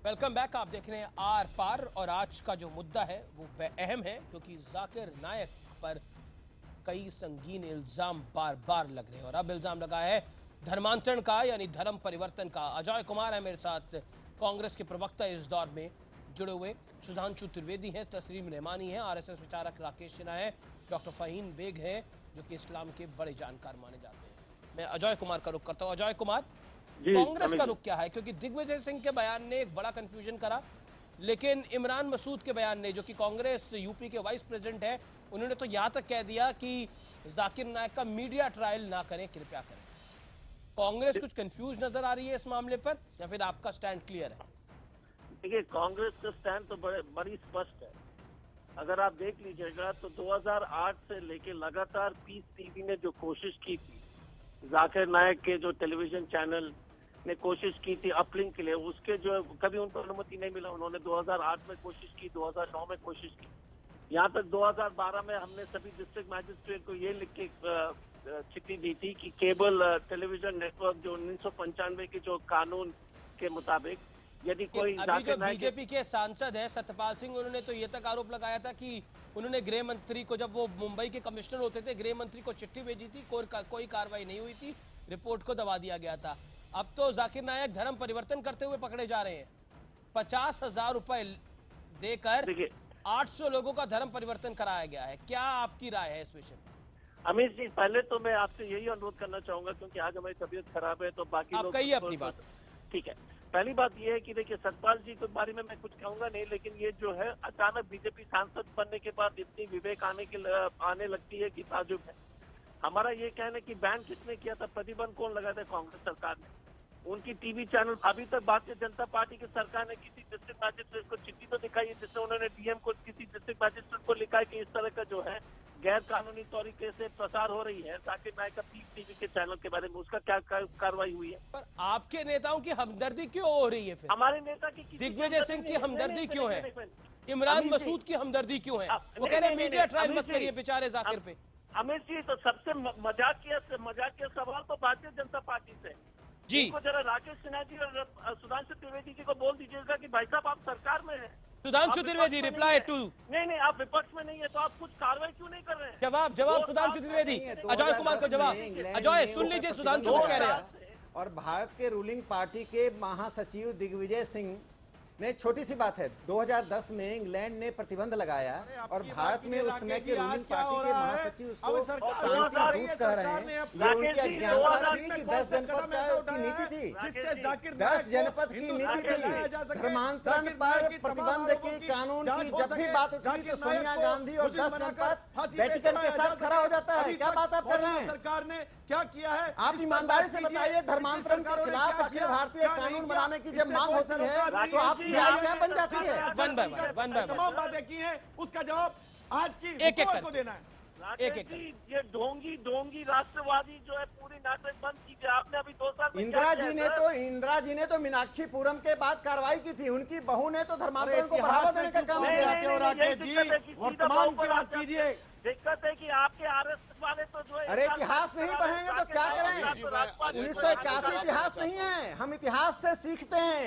Welcome back. आप देख रहे हैं आर पार, और आज का जो मुद्दा है वो अहम है क्योंकि जाकिर नायक पर कई संगीन इल्जाम बार बार लग रहे हैं और अब इल्जाम लगा है धर्मांतरण का, यानी धर्म परिवर्तन का। अजय कुमार है मेरे साथ, कांग्रेस के प्रवक्ता इस दौर में जुड़े हुए। सुधांशु त्रिवेदी हैं, तस्लीम रहमानी है, आरएसएस विचारक राकेश सिन्हा है, डॉक्टर फहीम बेग है जो कि इस्लाम के बड़े जानकार माने जाते हैं। मैं अजय कुमार का रुख करता हूँ। अजय कुमार, कांग्रेस का रुख क्या है? क्योंकि दिग्विजय सिंह के बयान ने एक बड़ा कंफ्यूजन करा, लेकिन इमरान मसूद के बयान ने, जो कि कांग्रेस यूपी के वाइस प्रेसिडेंट है, उन्होंने तो यहां तक कह दिया कि जाकिर नायक का मीडिया ट्रायल ना करें, कृपया करें। कांग्रेस कुछ कंफ्यूज नजर आ रही है इस मामले पर, या फिर आपका स्टैंड क्लियर है? देखिए, कांग्रेस का स्टैंड तो बड़ी स्पष्ट है। अगर आप देख लीजिएगा तो 2008 से लेके लगातार पीस टीवी ने जो कोशिश की थी, जाकिर नायक के जो टेलीविजन चैनल ने कोशिश की थी अपलिंक के लिए, उसके जो कभी उनको अनुमति नहीं मिला। उन्होंने 2008 में कोशिश की, 2009 में कोशिश की, यहाँ तक 2012 में हमने सभी डिस्ट्रिक्ट मैजिस्ट्रेट को ये लिख के चिट्ठी दी थी कि केबल टेलीविजन नेटवर्क जो 1995 के जो कानून के मुताबिक यदि कोई अभी जो बीजेपी के सांसद हैं सत्यपाल सिंह, उन्होंने तो ये तक आरोप लगाया था कि उन्होंने गृह मंत्री को, जब वो मुंबई के कमिश्नर होते थे, गृह मंत्री को चिट्ठी भेजी थी, कोई कार्रवाई नहीं हुई थी, रिपोर्ट को दबा दिया गया था। अब तो जाकिर नायक धर्म परिवर्तन करते हुए पकड़े जा रहे हैं। 50,000 रुपए देकर 800 लोगों का धर्म परिवर्तन कराया गया है। क्या आपकी राय है इस विषय में? अमित जी, पहले तो मैं आपसे यही अनुरोध करना चाहूंगा, क्योंकि आज हमारी तबीयत खराब है, तो बाकी आप लोग कहिए अपनी बात। ठीक है। पहली बात यह है कि देखिए, सतपाल जी के बारे में मैं कुछ कहूंगा नहीं, लेकिन ये जो है अचानक बीजेपी सांसद बनने के बाद इतनी विवेक आने लगती है कि ताजुब है। हमारा ये कहना है कि बैन किसने किया था, प्रतिबंध कौन लगाया था? कांग्रेस सरकार ने। उनकी टीवी चैनल, अभी तक भारतीय जनता पार्टी की सरकार ने किसी डिस्ट्रिक्ट मैजिस्ट्रेट को चिट्ठी तो दिखाई है जिससे उन्होंने डीएम को, किसी डिस्ट्रिक्ट मैजिस्ट्रेट को लिखा है कि इस तरह का जो है गैर कानूनी तरीके से प्रसार हो रही है जाकिर नायक का पीस टीवी के चैनल के बारे में, उसका क्या कार्रवाई हुई है? पर आपके नेताओं की हमदर्दी क्यों हो रही है फिर? हमारे नेता की दिग्विजय सिंह की हमदर्दी क्यों है? इमरान मसूद की हमदर्दी क्यों है? वो कह रहे हैं मीडिया ट्रायल मत करिए बेचारे जाकिर पे। अमित जी, तो सबसे मजाकिया सवाल तो भारतीय जनता पार्टी से जी। इनको जरा राकेश सिन्हा जी और सुधांशु त्रिवेदी जी को बोल दीजिएगा कि भाई साहब आप सरकार में हैं। Sudhanshu Trivedi, reply to. नहीं, आप विपक्ष में नहीं है तो आप कुछ कार्रवाई क्यों नहीं कर रहे हैं? जवाब सुधांशु त्रिवेदी। अजय कुमार को जवाब। अजय सुन लीजिए सुधांशु कुछ कह रहे हैं। और भारत के रूलिंग पार्टी के महासचिव दिग्विजय सिंह ने, छोटी सी बात है, 2010 में इंग्लैंड ने प्रतिबंध लगाया और भारत में उस समय के रूलिंग पार्टी के महासचिव उसको शांति दूत कह रहे हैं। ये उनकी अज्ञानता थी कि 10 जनपद की नीति थी, 10 जनपद की नीति थी। धर्मांतरण पर प्रतिबंध के कानून की जब भी बात उठती तो सोनिया गांधी और 10 जनपद वेटिकन के साथ खड़ा हो जाता है। क्या बात आप कर रहे हैं? सरकार ने क्या किया है? आप ईमानदारी से बताइए, धर्मांतरण के खिलाफ अखिल भारतीय कानून बनाने की जब मांग होती है तो आप क्या बन जाती है? तमाम बातें की हैं, उसका जवाब आज की हुकूमत को देना है। ये ढोंगी राष्ट्रवादी जो है पूरी नाटक बंद कीजिए। आपने अभी 2 साल इंदिरा जी ने तो मीनाक्षीपुरम के बाद कार्रवाई की थी। उनकी बहू ने तो धर्मांतरण को बढ़ावा देने का काम किया। वर्तमान की बात कीजिए। दिक्कत है कि आपके आरएसएस वाले तो जो है, अरे इतिहास नहीं पढ़ेंगे तो क्या करें? 1981 इतिहास नहीं है, हम इतिहास से सीखते हैं।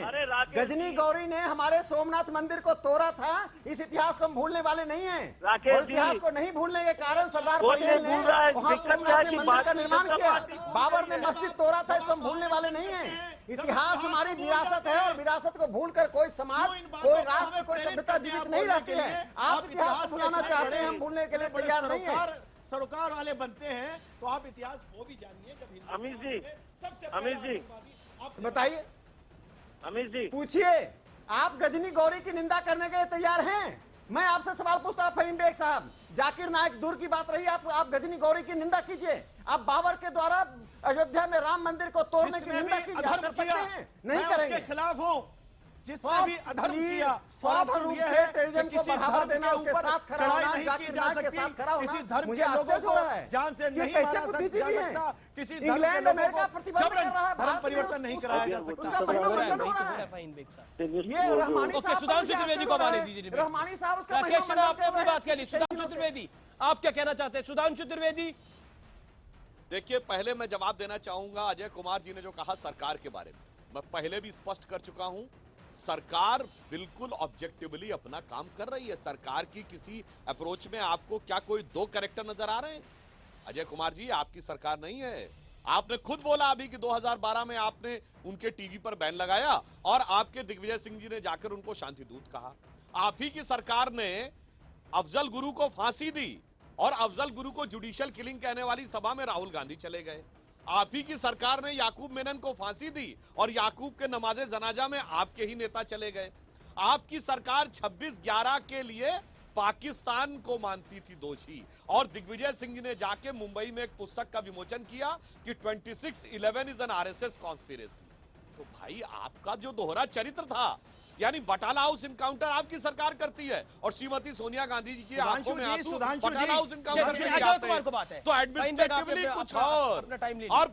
गजनी गौरी ने हमारे सोमनाथ मंदिर को तोड़ा था, इस इतिहास को हम भूलने वाले नहीं हैं। और इतिहास को नहीं भूलने के कारण सरदार पटेल ने वहाँ सोमनाथ मंदिर का निर्माण किया, बाबर ने मस्जिद तोड़ा था, इसको हम भूलने वाले नहीं हैं। इतिहास हमारी विरासत है और विरासत को भूलकर कोई समाज, कोई राष्ट्र, कोई सभ्यता जीवित नहीं रहती है। आप इतिहास को भुलाना चाहते हैं, हम भूलने के लिए तैयार नहीं है। सरोकार वाले बनते हैं तो आप इतिहास वो भी जानिए। जब अमित जी बताइए, अमित जी पूछिए, आप गजनी गौरी की निंदा करने के लिए तैयार हैं? मैं आपसे सवाल पूछता हूं फहीम बेग साहब, जाकिर नायक दूर की बात रही, आप गजनी गौरी की निंदा कीजिए। आप बाबर के द्वारा अयोध्या में राम मंदिर को तोड़ने की निंदा कीजिए, कर सकते हैं? नहीं करेंगे। खिलाफ हो जिसने भी अधर्म किया, स्वार्थ रूप से टेररिज्म को बढ़ावा देना, उसके साथ खड़ा होना, जाकिर नायक के साथ खड़ा होना, मुझे आश्चर्य हो रहा है। जान से नहीं कैसे बुद्धिजीवी हैं? किसी इंग्लैंड अमेरिका प्रतिबंध कर रहा है, धर्म परिवर्तन नहीं कराया जा सकता। उसका महिमामंडन हो रहा है। ये रहमानी साहब, सुधांशु त्रिवेदी को आने दीजिए। रहमानी साहब उसका आपने अपनी बात कह ली। सुधांशु त्रिवेदी, आप क्या कहना चाहते हैं? सुधांशु त्रिवेदी, देखिए, पहले मैं जवाब देना चाहूंगा अजय कुमार जी ने जो कहा सरकार के बारे में, मैं पहले भी स्पष्ट कर चुका हूं, सरकार बिल्कुल ऑब्जेक्टिवली अपना काम कर रही है। सरकार की किसी अप्रोच में आपको क्या कोई दो कैरेक्टर नजर आ रहे हैं? अजय कुमार जी, आपकी सरकार नहीं है। आपने खुद बोला अभी कि 2012 में आपने उनके टीवी पर बैन लगाया और आपके दिग्विजय सिंह जी ने जाकर उनको शांति दूत कहा। आप ही की सरकार ने अफजल गुरु को फांसी दी और अफजल गुरु को जुडिशियल किलिंग कहने वाली सभा में राहुल गांधी चले गए। आप ही की सरकार ने याकूब मेनन को फांसी दी और याकूब के नमाजे जनाजा में आपके ही नेता चले गए। आपकी सरकार 26/11 के लिए पाकिस्तान को मानती थी दोषी और दिग्विजय सिंह जी ने जाके मुंबई में एक पुस्तक का विमोचन किया कि 26/11 इज एन आरएसएस कॉन्स्पिरेसी। तो भाई आपका जो दोहरा चरित्र था, यानी बटाला हाउस इनकाउंटर आपकी सरकार करती है और श्रीमती सोनिया गांधी जी की आंखों में आंसू बटाला हाउस इनकाउंटर में आते हैं। तो एडमिनिस्ट्रेटिवली कुछ और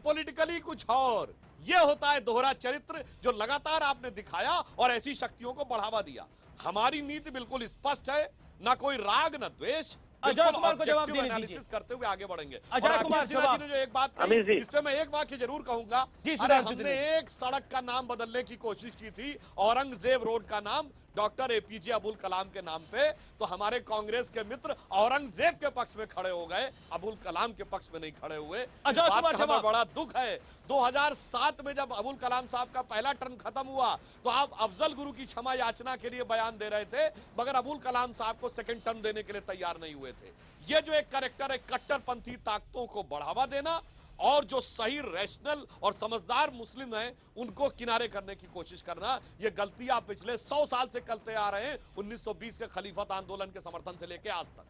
पॉलिटिकली कुछ और। ये होता है दोहरा चरित्र जो लगातार आपने दिखाया और ऐसी शक्तियों को बढ़ावा दिया। हमारी नीति बिल्कुल स्पष्ट है, ना कोई राग न द्वेष। अजय कुमार को जवाब देने एनालिसिस करते हुए आगे बढ़ेंगे। अजय कुमार जी ने जो एक बात कही, इस पे मैं एक वाक्य जरूर कहूंगा। अरे हमने एक सड़क का नाम बदलने की कोशिश की थी, औरंगजेब रोड का नाम डॉक्टर एपीजे अबुल कलाम के नाम पे, तो हमारे कांग्रेस के मित्र औरंगजेब के पक्ष में खड़े हो गए, अबुल कलाम के पक्ष में नहीं खड़े हुए। इस बात का हमें बड़ा दुख है। 2007 में जब अबुल कलाम साहब का पहला टर्म खत्म हुआ तो आप अफजल गुरु की क्षमा याचना के लिए बयान दे रहे थे, मगर अबुल कलाम साहब को सेकंड टर्म देने के लिए तैयार नहीं हुए थे। ये जो एक कैरेक्टर है, कट्टरपंथी ताकतों को बढ़ावा देना और जो सही रैशनल और समझदार मुस्लिम हैं उनको किनारे करने की कोशिश करना, ये गलती आप पिछले 100 साल से करते आ रहे हैं, 1920 के खलीफत आंदोलन के समर्थन से लेकर आज तक।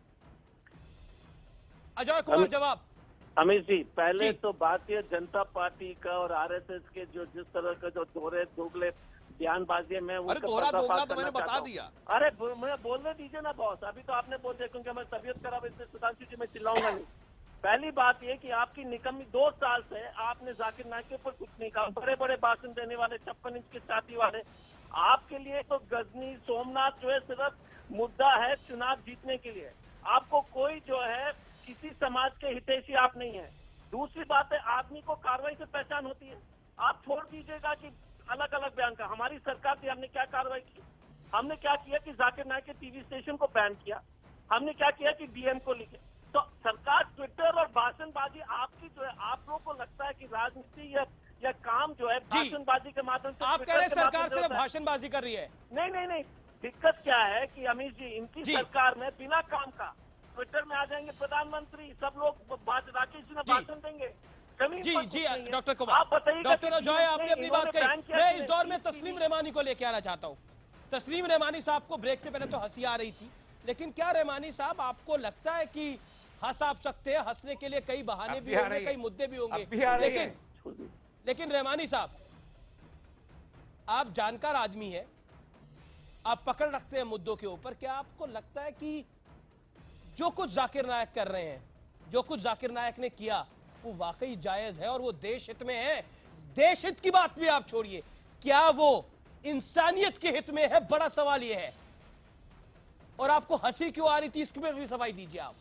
अजय कुमार जवाब। अमित जी, पहले तो भारतीय जनता पार्टी का और आरएसएस के जो जिस तरह का जो दोगले बयानबाजी में अरे दोहरा दोगला तो मैंने बता दिया। अरे मैं बोलने दीजिए ना बॉस, अभी तो आपने बोल दिया क्योंकि हमारी तबीयत खराब है, इसलिए सुधांशु जी मैं चिल्लाऊंगा नहीं। पहली बात ये कि आपकी निकम्मी 2 साल से आपने जाकिर नाइक के ऊपर कुछ नहीं कहा। बड़े बड़े भाषण देने वाले 56 इंच की छाती वाले, आपके लिए तो गजनी सोमनाथ जो है सिर्फ मुद्दा है चुनाव जीतने के लिए। आपको कोई जो है किसी समाज के हितैषी आप नहीं है। दूसरी बात है, आदमी को कार्रवाई से पहचान होती है। आप छोड़ दीजिएगा कि अलग अलग बयान का। हमारी सरकार थी, हमने क्या कार्रवाई की? हमने क्या किया कि जाकिर नाइक के टीवी स्टेशन को बैन किया। हमने क्या किया कि डीएम को लिखे। तो सरकार ट्विटर और भाषणबाजी आपकी जो है, आप लोगों को लगता है कि राजनीति या काम जो है भाषणबाजी के माध्यम से। आप कह रहे हैं सरकार सिर्फ भाषणबाजी कर रही है? नहीं, दिक्कत क्या है कि अमित जी, इनकी सरकार में बिना काम का ट्विटर में आ जाएंगे प्रधानमंत्री, सब लोग राकेश जी ने भाषण देंगे। जी डॉक्टर कुमार, आप बताइए। डॉक्टर जॉय, आपने अपनी बात कही। मैं इस दौर में तस्लीम रहमानी को लेके आना चाहता हूँ। तस्लीम रहमानी साहब को ब्रेक से पहले तो हंसी आ रही थी, लेकिन क्या रहमानी साहब आपको लगता है कि हंस आप सकते हैं? हंसने के लिए कई बहाने भी होंगे, कई मुद्दे भी होंगे, लेकिन रहमानी साहब, आप जानकार आदमी है, आप पकड़ रखते हैं मुद्दों के ऊपर। क्या आपको लगता है कि जो कुछ जाकिर नायक कर रहे हैं, जो कुछ जाकिर नायक ने किया, वो वाकई जायज है और वो देश हित में है? देश हित की बात भी आप छोड़िए, क्या वो इंसानियत के हित में है? बड़ा सवाल ये है। और आपको हंसी क्यों आ रही थी, इसकी भी सफाई दीजिए आप।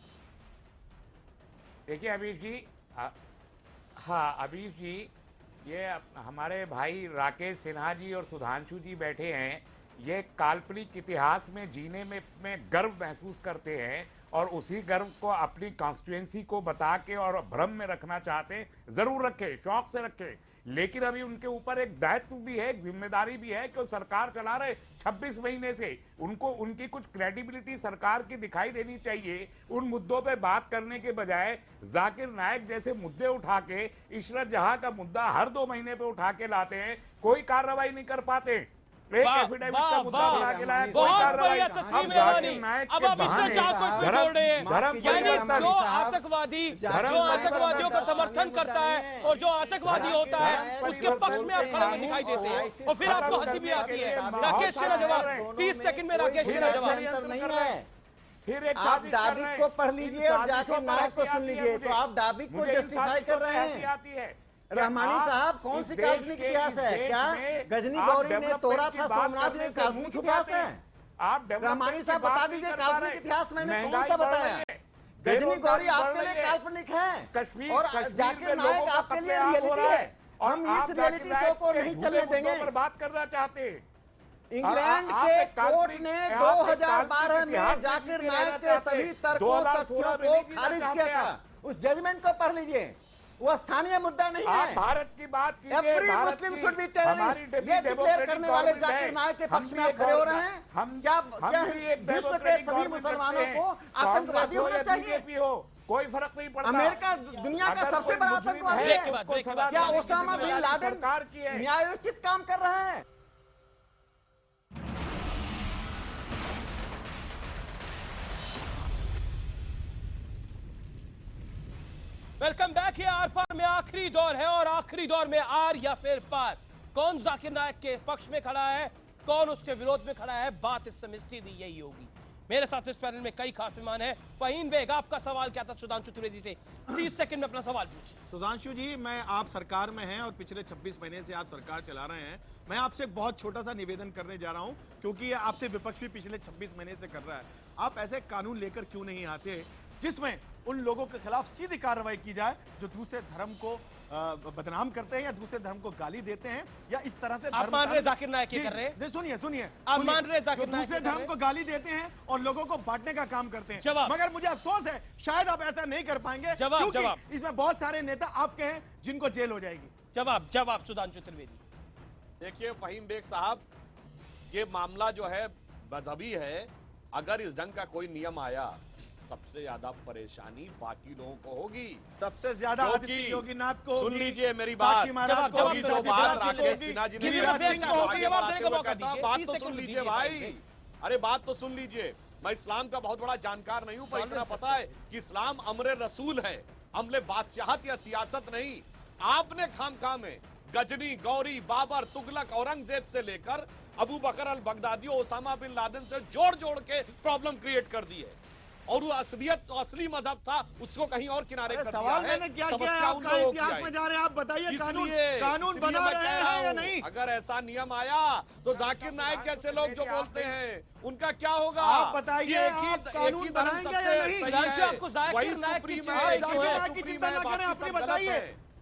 देखिए अबीर जी, हाँ अबीर जी, ये हमारे भाई राकेश सिन्हा जी और सुधांशु जी बैठे हैं, ये काल्पनिक इतिहास में जीने में गर्व महसूस करते हैं और उसी गर्व को अपनी कॉन्स्टिट्यूएंसी को बता के और भ्रम में रखना चाहते हैं। जरूर रखें, शौक से रखें, लेकिन अभी उनके ऊपर एक दायित्व भी है, एक जिम्मेदारी भी है कि वो सरकार चला रहे 26 महीने से। उनको उनकी कुछ क्रेडिबिलिटी सरकार की दिखाई देनी चाहिए। उन मुद्दों पे बात करने के बजाय जाकिर नाइक जैसे मुद्दे उठा के, इशरत जहां का मुद्दा हर 2 महीने पे उठा के लाते हैं, कोई कार्रवाई नहीं कर पाते। बहुत बढ़िया तस्लीम रहमानी। अब आप इससे चाह को इसमें जोड़ रहे हैं, यानी जो आतंकवादियों का समर्थन करता है और जो आतंकवादी होता है उसके पक्ष में आप खड़े हुए दिखाई देते हैं और फिर आपको हंसी भी आती है। राकेश सिन्हा जवाब, 30 सेकंड में राकेश सिन्हा जवाब। नहीं है, फिर एक आप डाबिक को पढ़ लीजिए और जाकिर नाइक को सुन लीजिए, तो आप डाबिक को जस्टिफाई कर रहे हैं। रहमानी साहब, कौन सी काल्पनिक इतिहास है? क्या गजनी गौरी ने तोड़ा था, सोमनाथ ने काल्पनिक इतिहास है? आप रहमानी साहब बता दीजिए, काल्पनिक इतिहास मैंने कौन सा बताया? गजनी गौरी आपके लिए काल्पनिक है और जाकिर नाइक आपके लिए रियलिटी है। हम इस रियलिटी शो को नहीं चलने देंगे। बात करना चाहते, इंग्लैंड के कोर्ट ने 2012 में जाकिर नाइक के सभी तर्कों तथ्यों को खारिज किया था उस जजमेंट को पढ़ लीजिए, वो स्थानीय मुद्दा नहीं आप है। भारत की बात कीजिए, एवरी भारत मुस्लिम की शुड बी हमारी टेररिस्ट, ये डिक्लेयर करने वाले डेमोक्रेटिक जाकिर नायक के पक्ष में आप खड़े हो रहे हैं। क्या विश्व के सभी मुसलमानों को आतंकवादी होना चाहिए? हो कोई फर्क नहीं पड़ता। अमेरिका दुनिया का सबसे बड़ा आतंकवादी है। क्या ओसामा बिन लादेन सरकार की है, न्यायोचित काम कर रहे हैं? Welcome back. ये आर पार में आखिरी दौर है और आखिरी दौर में आर या फिर पार, कौन जाकिर नायक के पक्ष में खड़ा है, कौन उसके विरोध में खड़ा है, बात इस समय सीधी यही होगी। मेरे साथ इस पैनल में कई खास मेहमान हैं। फहीम बेग, आपका सवाल क्या था सुधांशु त्रिवेदी से? 30 सेकंड में अपना सवाल पूछिए। सुधांशु जी, मैं आप सरकार में हैं और पिछले 26 महीने से आप सरकार चला रहे हैं। मैं आपसे एक बहुत छोटा सा निवेदन करने जा रहा हूं, क्योंकि ये आपसे विपक्ष भी पिछले 26 महीने से कर रहा है। आप ऐसे कानून लेकर क्यों नहीं आते जिसमें उन लोगों के खिलाफ सीधी कार्रवाई की जाए जो दूसरे धर्म को बदनाम करते हैं या दूसरे धर्म को गाली देते हैं या इस तरह से आप मान रहे जाकिर नायक ये कर रहे हैं? सुनिए, आप मान रहे जाकिर नायक दूसरे धर्म को गाली देते हैं और लोगों को बांटने का काम करते हैं। जवाब। मगर मुझे अफसोस है, शायद आप ऐसा नहीं कर पाएंगे। जवाब। इसमें बहुत सारे नेता आपके हैं जिनको जेल हो जाएगी। जवाब सुधांशु त्रिवेदी। देखिए फहीम बेग साहब, ये मामला जो है मजहबी है। अगर इस ढंग का कोई नियम आया, सबसे ज्यादा परेशानी बाकी लोगों को होगी। सबसे ज्यादा योगीनाथ को, सुन लीजिए मेरी बात, बात राकेश सिन्हा जी ने बात तो सुन लीजिए भाई। अरे बात तो सुन लीजिए। मैं इस्लाम का बहुत बड़ा जानकार नहीं हूं, पर इतना पता है कि इस्लाम अमरे रसूल है, अमले बादशाहत या सियासत नहीं। आपने खामखा में गजनी, गौरी, बाबर, तुगलक, औरंगजेब से लेकर अबू बकर al Baghdadi, Osama bin Laden से जोड़ जोड़ के प्रॉब्लम क्रिएट कर दी है। और वो असलियत तो असली मजहब था, उसको कहीं और किनारे कर दिया है। मैंने क्या किया? उन लोगों की इतिहास में जा रहे हैं आप, बताइए कानून बना रहे हैं या नहीं? अगर ऐसा नियम आया तो जाकिर नायक जैसे लोग जो बोलते हैं उनका क्या होगा? आप बताइए, आप कानून बनाएंगे या नहीं? आपको जाकिर नायक की चिंता न करें, अपनी बताइए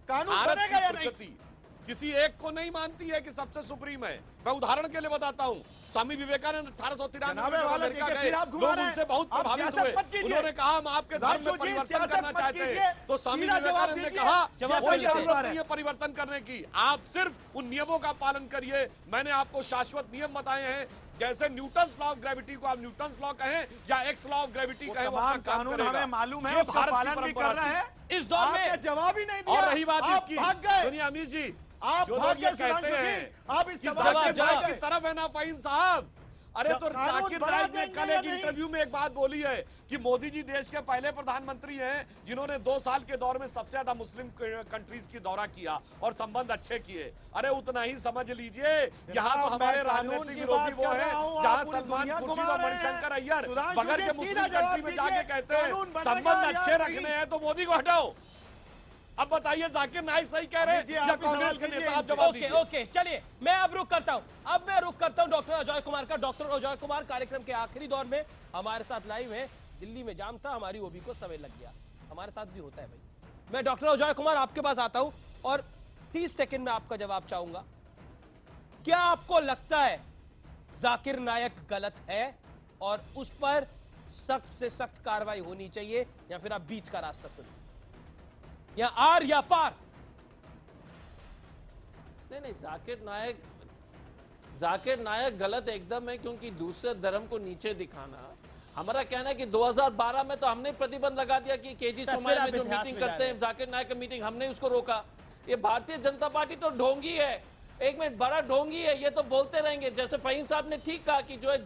कानून बनेगा या नहीं? किसी एक को नहीं मानती है कि सबसे सुप्रीम है। मैं उदाहरण के लिए बताता हूँ, स्वामी विवेकानंद 1893 में अमेरिका गए, लोग उनसे बहुत प्रभावित हुए। उन्होंने कहा हम आपके धर्म में परिवर्तन करना चाहते हैं, तो स्वामी विवेकानंद ने कहा कोई जरूरत नहीं है परिवर्तन करने की, आप सिर्फ उन नियमों का पालन करिए। मैंने आपको शाश्वत नियम बताए हैं, जैसे न्यूटन्स लॉ ऑफ ग्रेविटी को आप न्यूटन्स लॉ कहें या एक्स लॉ ऑफ ग्रेविटी कहें, वो अपना काम करेगा। हमें मालूम है, उसका पालन भी कर रहे हैं। इस दौर में जवाब ही नहीं दिया। और रही बात इसकी, सुनिए अमीश जी, आप जो लोग ये कहते हैं आप इस जाकिर नायक की तरफ है ना फहीम साहब, अरे तो जाकिर नायक ने कल एक इंटरव्यू में एक बात बोली है कि मोदी जी देश के पहले प्रधानमंत्री हैं जिन्होंने 2 साल के दौर में सबसे ज्यादा मुस्लिम कंट्रीज की दौरा किया और संबंध अच्छे किए। अरे उतना ही समझ लीजिए, यहाँ तो हमारे राजनीतिक विरोधी वो है जहाँ सलमान खुर्शीद और मणिशंकर अय्यर बगैर के मुस्लिम कंट्री में जाके कहते हैं संबंध अच्छे रखने हैं तो मोदी को हटाओ। अब बताइए जाकिर नायक सही कह रहे हैं या कांग्रेस के नेता? आप जवाब दीजिए। ओके, चलिए मैं अब रुक करता हूं। डॉक्टर अजय कुमार का। डॉक्टर अजय कुमार, कार्यक्रम के आखिरी दौर में हमारे साथ लाइव है। दिल्ली में जाम था, हमारी ओबी को समय लग गया, हमारे साथ भी होता है भाई। मैं डॉक्टर अजय कुमार आपके पास आता हूं और 30 सेकंड में आपका जवाब चाहूंगा। क्या आपको लगता है जाकिर नायक गलत है और उस पर सख्त से सख्त कार्रवाई होनी चाहिए, या फिर आप बीच का रास्ता चुनें, या आर या पार? नहीं, जाकिर नायक गलत एकदम है, क्योंकि दूसरे धर्म को नीचे दिखाना। हमारा कहना है कि 2012 में तो हमने प्रतिबंध लगा दिया कि केजी सोमाया में जो मीटिंग करते हैं जाकिर नायक की मीटिंग, हमने उसको रोका। ये भारतीय जनता पार्टी तो ढोंगी है, एक मिनट, बड़ा ढोंगी है। ये तो बोलते रहेंगे, जैसे फहीम साहब ने ठीक कहा कि जो है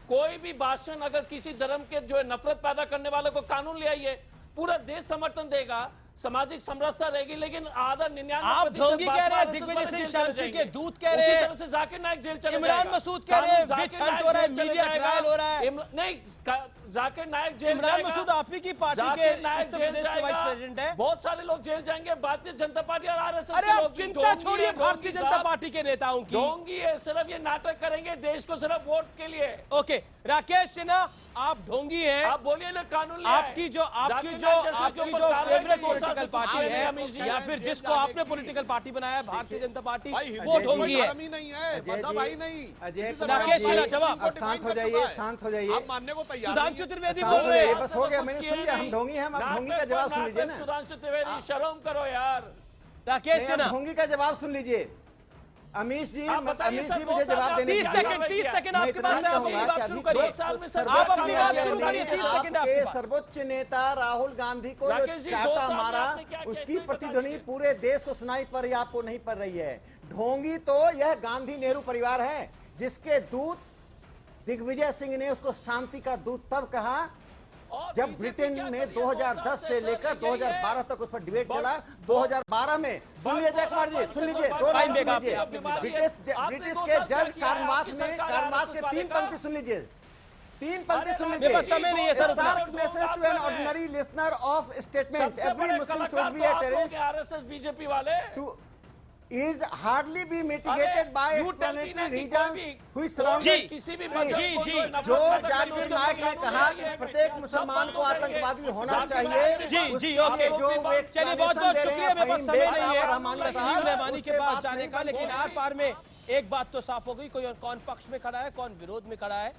कोई भी भाषण अगर किसी धर्म के जो है नफरत पैदा करने वाले को कानून ले आइए, पूरा देश समर्थन देगा, सामाजिक समरसता रहेगी, लेकिन आधा 99% कह रहे हैं, दिग्विजय सिंह शांति के दूत कह रहे हैं, उसी तरह से जाकिर नायक जेल चले जाएगा। इमरान मसूद कह रहे हैं विच हंट हो रहा है, मीडिया ट्रायल हो रहा है। नहीं, जाकिर नायक जेल इमरान मसूद आप ही की पार्टी के उत्तर प्रदेश के वाइस प्रेसिडेंट है। बहुत सारे लोग जेल जाएंगे, भारतीय जनता पार्टी और आरएसएस। अरे आप चिंता छोड़िए भारतीय जनता पार्टी के नेताओं की। ढोंगी है, सिर्फ ये नाटक करेंगे देश को सिर्फ वोट के लिए। ओके, राकेश सिन्हा आप ढोंगी हैं, आप बोलिए ना कानून ले आपकी जो फेवरेट पॉलिटिकल पार्टी नहीं, है अमीश जी, या फिर जिसको आपने पॉलिटिकल पार्टी बनाया भारतीय जनता पार्टी, भाई, वो ढोंगी है। धर्म ही नहीं है, मजहब ही नहीं। अजय राकेश सिन्हा जवाब। अब शांत हो जाइए, शांत हो जाइए। आप मानने को तैयार सुधांशु त्रिवेदी शांत बोल हो रहे जाइए, हैं। बस हो गया, मैंने सुन लिया, हम ढोंगी हैं, अब ढोंगी का जवाब सुन लीजिए ना। सुधांशु त्रिवेदी, शर्म करो यार। राकेश सिन्हा, ढोंगी का जवाब सुन लीजिए। अमीश जी, आप बताइए अमीश सर, जी 2 मुझे साल जवाब में देने 30 सेकंड, 30 सेकंड आपके पास है, अपनी बात शुरू करिए। 2 साल में सर, आप अपनी बात शुरू करिए, 30 सेकंड आपके आपके पास। सर्वोच्च नेता राहुल गांधी को जो राकेश जी, 2 चाटा साल में मारा, आपने क्या किया, उसकी इतना ही प्रतिध्वनि बताइए। पूरे देश को सुनाई पड़ रही है, आपको नहीं पड़ रही है। ढोंगी तो यह गांधी नेहरू परिवार है, जिसके दूत दिग्विजय सिंह ने उसको शांति का दूत तब कहा जब ब्रिटेन ने 2010 से लेकर 2012 तक उस पर डिबेट चला। 2012 में सुन लीजिए कुमार जी, सुन लीजिए, 2 लाइन सुन लीजिए। ब्रिटिश के जज कार्नवास के 3 पंक्ति सुन लीजिए, 3 पंक्ति सुन लीजिए। समय नहीं है sir. Stark message to an ordinary listener of statement. Every Muslim should be a terrorist. RSS BJP वाले Is hardly be mitigated by explanatory reasons which surround it. किसी भी जो जाकिर नायक ने कहा कि प्रत्येक मुसलमान को आतंकवादी होना चाहिए। जी ओके, चलिए बहुत बहुत शुक्रिया। मेरे पास समय नहीं है तस्लीम रहमानी के पास जाने का, लेकिन आर पार में एक बात तो साफ हो गई, कोई कौन पक्ष में खड़ा है, कौन विरोध में खड़ा है।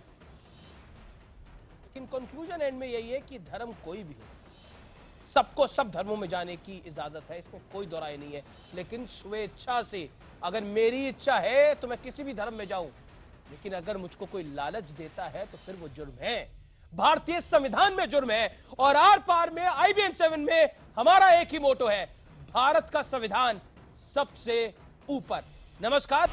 लेकिन कंक्लूजन एंड में यही है कि धर्म कोई भी हो, सबको सब धर्मों में जाने की इजाजत है, इसमें कोई दो राय नहीं है। लेकिन स्वेच्छा से, अगर मेरी इच्छा है तो मैं किसी भी धर्म में जाऊं, लेकिन अगर मुझको कोई लालच देता है तो फिर वो जुर्म है, भारतीय संविधान में जुर्म है। और आर पार में IBN 7 में हमारा एक ही मोटो है, भारत का संविधान सबसे ऊपर। नमस्कार।